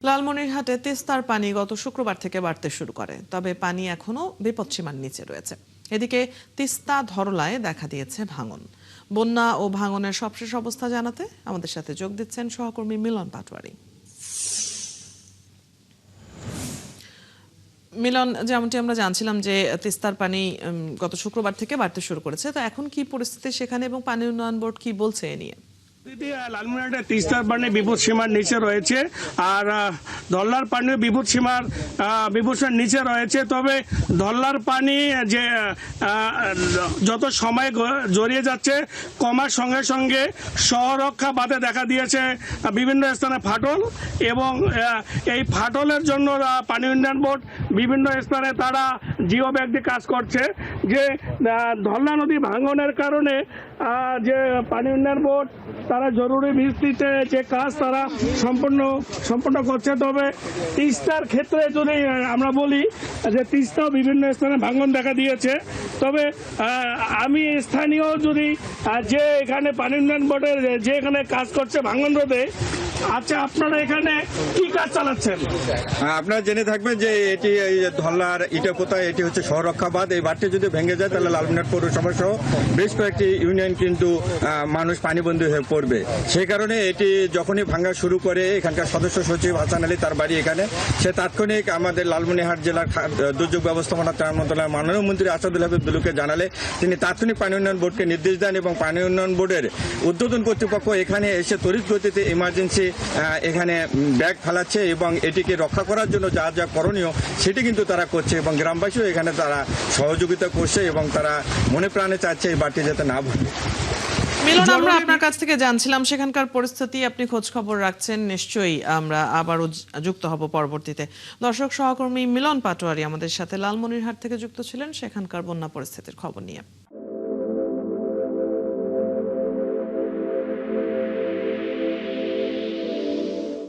লালমনিরহাটে তিস্তার পানি গত শুক্রবার থেকে বাড়তে শুরু করে, তবে পানি এখনো বিপদসীমার নিচে রয়েছে। এদিকে তিস্তা ধরলায় দেখা দিয়েছে ভাঙন। বন্যা ও ভাঙনের সবশেষ অবস্থা জানাতে আমাদের সাথে যোগ দিচ্ছেন সহকর্মী মিলন পাটোয়ারি। মিলন, যেমনটি আমরা জানছিলাম যে তিস্তার পানি গত শুক্রবার থেকে বাড়তে শুরু করেছে, তো এখন কি পরিস্থিতি সেখানে এবং পানি উন্নয়ন বোর্ড কি বলছে এ নিয়ে? লালমনিরহাটে তিস্তার পানি বিপদ সীমার নিচে রয়েছে, আর ধল্লার পানিও বিপদ সীমার নিচে রয়েছে। তবে ধল্লার পানি যে যত সময় জড়িয়ে যাচ্ছে কমার সঙ্গে সঙ্গে স্বরক্ষা বাঁধে দেখা দিয়েছে বিভিন্ন স্থানে ফাটল, এবং এই ফাটলের জন্য পানি উন্নয়ন বোর্ড বিভিন্ন স্থানে তারা জিও ব্যাগ দিয়ে কাজ করছে। যে ধল্লা নদী ভাঙনের কারণে যে পানি উন্নয়ন বোর্ড তারা জরুরি ভিত্তিতে যে কাজ তারা সম্পূর্ণ করছে। তবে তিস্তার ক্ষেত্রে যদি আমরা বলি যে তিস্তাও বিভিন্ন স্থানে ভাঙন দেখা দিয়েছে। তবে আমি স্থানীয় যদি যে এখানে পানি উন্নয়ন বোর্ডের যে এখানে কাজ করছে ভাঙন রোধে, আচ্ছা আপনারা এখানে কি কাজ চালাচ্ছেন? আপনারা জেনে থাকবেন যে এটি এই ধল্লার ইটাপোতা, এটি হচ্ছে স্বরক্ষা বাঁধ। এই বাঁধটি যদি ভেঙে যায় তাহলে লালমনিরহাট পৌরসভা সহ বেশ কয়েকটি ইউনিয়ন কিন্তু মানুষ পানিবন্দী হয়ে পড়বে। সেই কারণে এটি যখনই ভাঙা শুরু করে এখানকার সদস্য সচিব হাসান আলী, তার বাড়ি এখানে, সে তাৎক্ষণিক আমাদের লালমনিরহাট জেলার দুর্যোগ ব্যবস্থাপনা ত্রাণ মন্ত্রণালয়ের মাননীয় মন্ত্রী আসাদুল হাবিব দুলুকে জানালে তিনি তাৎক্ষণিক পানি উন্নয়ন বোর্ডকে নির্দেশ দেন, এবং পানি উন্নয়ন বোর্ডের উদ্বোধন কর্তৃপক্ষ এখানে এসে তড়িৎ গতিতে ইমার্জেন্সি এখানে ব্যাগ ফেলাচ্ছে, এবং এটিকে রক্ষা করার জন্য যা যা করণীয় সেটি কিন্তু তারা করছে, এবং গ্রামবাসীও এখানে তারা সহযোগিতা করছে, এবং তারা মনে প্রাণে চাচ্ছে এই বাড়তি যাতে না ভাঙে। মিলন, আমরা আপনার কাছ থেকে জানছিলাম সেখানকার পরিস্থিতি, আপনি খোঁজ খবর রাখছেন, নিশ্চয়ই আমরা আবারও যুক্ত হব পরবর্তীতে। দর্শক, সহকর্মী মিলন পাটোয়ারি আমাদের সাথে লালমনিরহাট থেকে যুক্ত ছিলেন সেখানকার বন্যা পরিস্থিতির খবর নিয়ে।